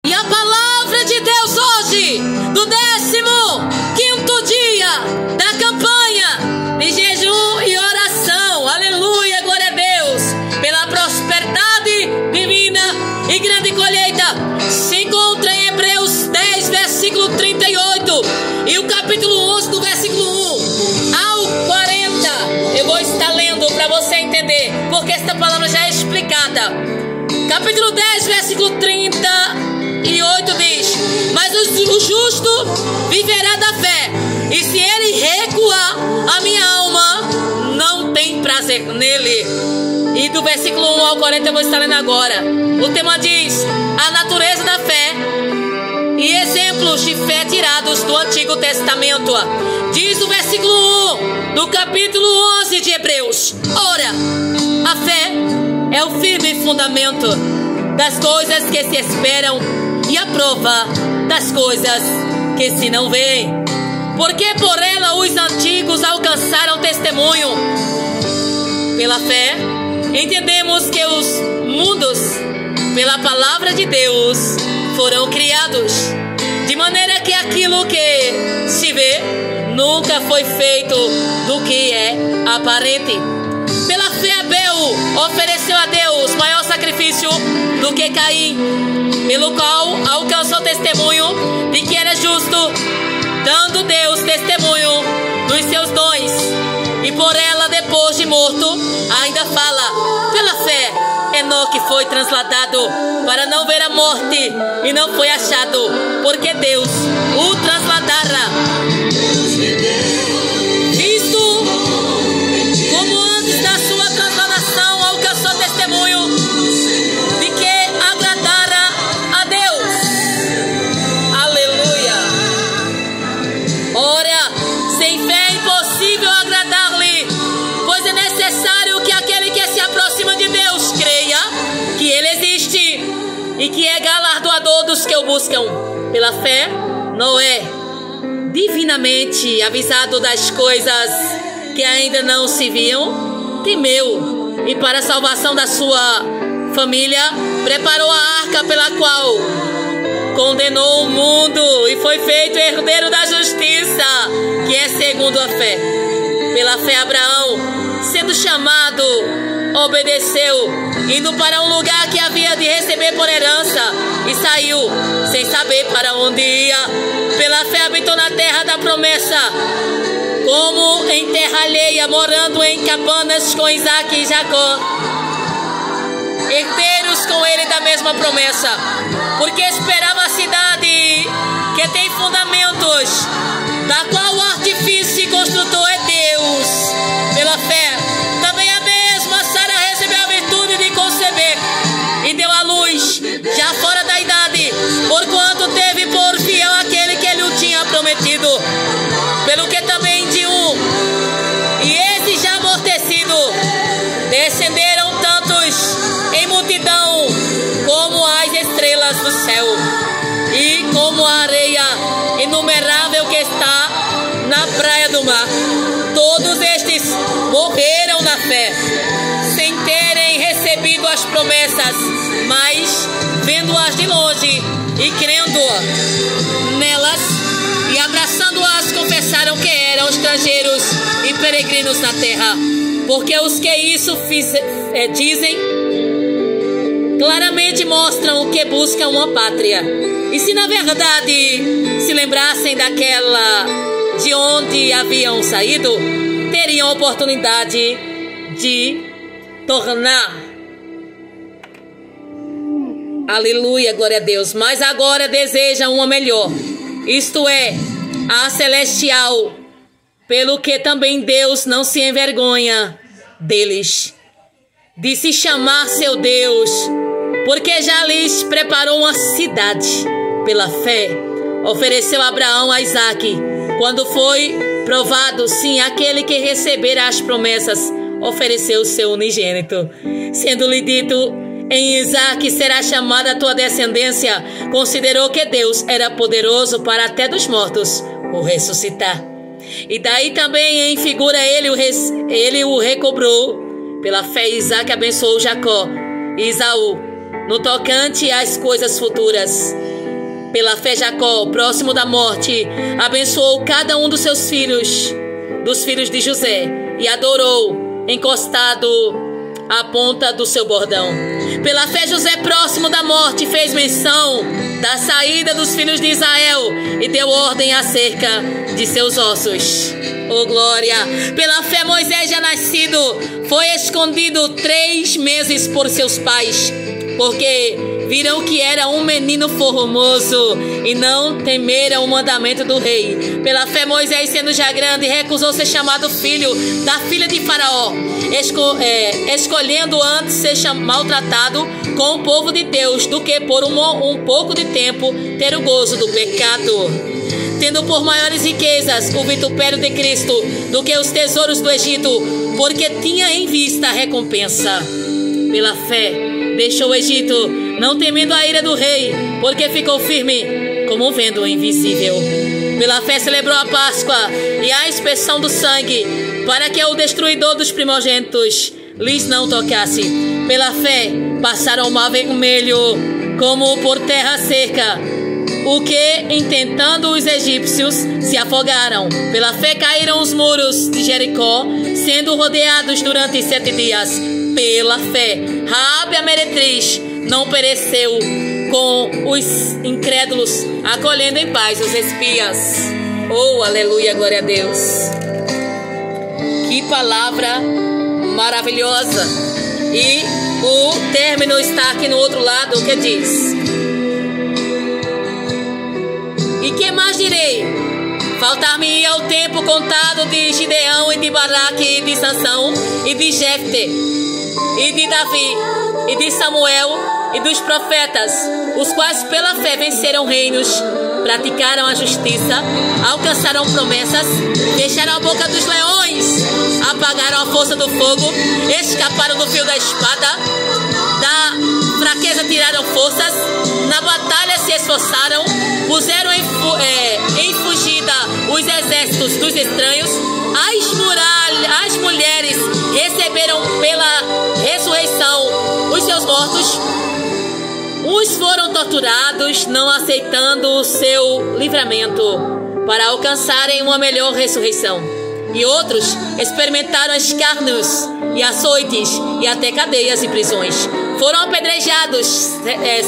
E a palavra de Deus hoje, do 15º dia da campanha de jejum e oração, aleluia, glória a Deus, pela prosperidade divina e grande colheita, se encontra em Hebreus 10, versículo 38, e o capítulo 11, do versículo 1 ao 40. Eu vou estar lendo para você entender, porque esta palavra já é explicada. Capítulo 10, versículo 38 diz: mas o justo viverá da fé, e se ele recuar, a minha alma não tem prazer nele. E do versículo 1 ao 40 eu vou estar lendo agora. O tema diz: a natureza da fé e exemplos de fé tirados do Antigo Testamento. Diz o versículo 1 do capítulo 11 de Hebreus: ora, a fé é o firme fundamento das coisas que se esperam e a prova das coisas que se não veem, porque por ela os antigos alcançaram testemunho. Pela fé entendemos que os mundos, pela palavra de Deus, foram criados, de maneira que aquilo que se vê nunca foi feito do que é aparente. Pela fé Abel ofereceu a Deus maior sacrifício do que Caim, pelo qual alcançou testemunho de que era justo, dando Deus testemunho dos seus dons. E por ela, depois de morto, ainda fala: pela fé Enoque foi transladado para não ver a morte, e não foi achado, porque Deus o transladara. Isto, como antes da sua transladação alcançou testemunho de que agradara a Deus. Aleluia. Ora, sem fé é impossível agradar-lhe, pois é necessário que aquele que se aproxima de Deus creia que ele existe e que é galardoador dos que o buscam. Pela fé, Noé, divinamente avisado das coisas que ainda não se viam, temeu, e para a salvação da sua família preparou a arca, pela qual condenou o mundo e foi feito herdeiro da justiça, que é segundo a fé. Pela fé Abraão, sendo chamado, obedeceu, indo para um lugar que havia de receber por herança, e saiu sem saber para onde ia. Pela fé habitou na terra da promessa, como em terra alheia, morando em cabanas com Isaque e Jacó, herdeiros com ele da mesma promessa, porque esperava a cidade que tem fundamentos, da qual o artifício e construtor é Deus. Pela fé também a mesma Sara recebeu a virtude de conceber e deu à luz, já fora da idade, porquanto teve por fiel aquele que ele o tinha prometido. Pelo que também de um, e esse já amortecido, descenderam tantos em multidão como as estrelas do céu, e como a areia inumerável que está na praia do mar. Todos estes morreram na fé, sem terem recebido as promessas, mas vendo-as de longe e crendo nelas, e abraçando-as, confessaram que eram estrangeiros e peregrinos na terra. Porque os que isso dizem claramente mostram que buscam uma pátria. E se na verdade se lembrassem daquela de onde haviam saído, teriam oportunidade de tornar. Aleluia, glória a Deus. Mas agora desejam uma melhor, isto é, a celestial, pelo que também Deus não se envergonha deles, de se chamar seu Deus, porque já lhes preparou uma cidade. Pela fé ofereceu Abraão a Isaque, quando foi provado, sim, aquele que recebera as promessas, ofereceu o seu unigênito, sendo-lhe dito: em Isaque será chamada a tua descendência. Considerou que Deus era poderoso para até dos mortos o ressuscitar. E daí também em figura ele o recobrou. Pela fé Isaque abençoou Jacó e Esaú no tocante às coisas futuras, Pela fé, Jacó, próximo da morte, abençoou cada um dos seus filhos, dos filhos de José, e adorou, encostado à ponta do seu bordão. Pela fé, José, próximo da morte, fez menção da saída dos filhos de Israel e deu ordem acerca de seus ossos. Oh, glória! Pela fé, Moisés, já nascido, foi escondido 3 meses por seus pais, porque viram que era um menino formoso e não temeram o mandamento do rei. Pela fé, Moisés, sendo já grande, recusou ser chamado filho da filha de Faraó, escolhendo antes ser maltratado com o povo de Deus do que por um pouco de tempo ter o gozo do pecado, tendo por maiores riquezas o vitupério de Cristo do que os tesouros do Egito, porque tinha em vista a recompensa. Pela fé, deixou o Egito, não temendo a ira do rei, porque ficou firme como um vento invisível. Pela fé, celebrou a Páscoa e a aspersão do sangue, para que o destruidor dos primogênitos lhes não tocasse. Pela fé, passaram o mar vermelho como por terra seca, o que, intentando os egípcios, se afogaram. Pela fé, caíram os muros de Jericó, sendo rodeados durante 7 dias. Pela fé, Raabe a meretriz não pereceu com os incrédulos, acolhendo em paz os espias. Oh, aleluia, glória a Deus. Que palavra maravilhosa. E o término está aqui no outro lado, que diz: e que mais direi? Faltar-me-ia o tempo contado de Gideão e de Baraque e de Sansão e de Jefte e de Davi e de Samuel e dos profetas, os quais pela fé venceram reinos, praticaram a justiça, alcançaram promessas, fecharam a boca dos leões, apagaram a força do fogo, escaparam do fio da espada, da fraqueza tiraram forças, na batalha se esforçaram, puseram em fugida os exércitos dos estranhos, as mulheres receberam pela ressurreição os seus mortos, uns foram torturados, não aceitando o seu livramento, para alcançarem uma melhor ressurreição. E outros experimentaram escárnios e açoites e até cadeias e prisões. Foram apedrejados,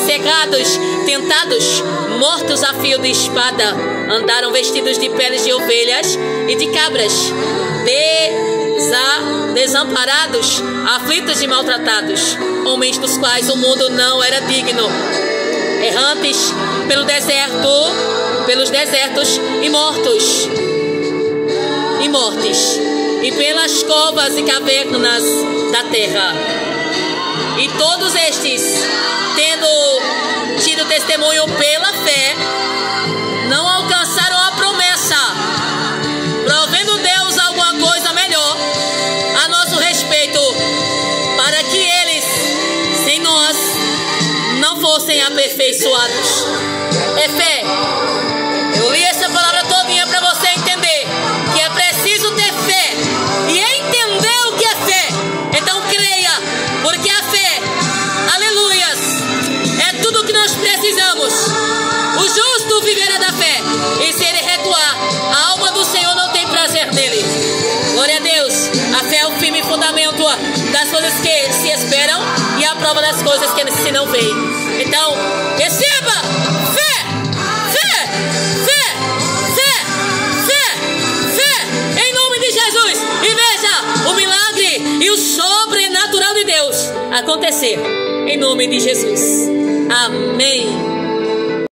cegados, tentados, mortos a fio de espada. Andaram vestidos de peles de ovelhas e de cabras, desamparados, aflitos e maltratados, homens dos quais o mundo não era digno, errantes pelos desertos e mortes, e pelas covas e cavernas da terra. E todos estes, tendo tido testemunho pela fé, não alcançaram a promessa, provendo Deus alguma coisa melhor a nosso respeito, para que eles, sem nós, não fossem aperfeiçoados. É fé. Eu li essa palavra todinha para você entender que é preciso ter fé e entender o que é fé. Então creia, porque a fé, aleluias, é tudo o que nós precisamos. O justo viverá da fé, e se ele recuar, a alma do Senhor não tem prazer nele. Glória a Deus. A fé é o firme fundamento das coisas que se esperam e a prova das coisas que se não veem. Então, receba fé, fé, fé, fé, fé, fé, em nome de Jesus, e veja o milagre e o sobrenatural de Deus acontecer, em nome de Jesus. Amém.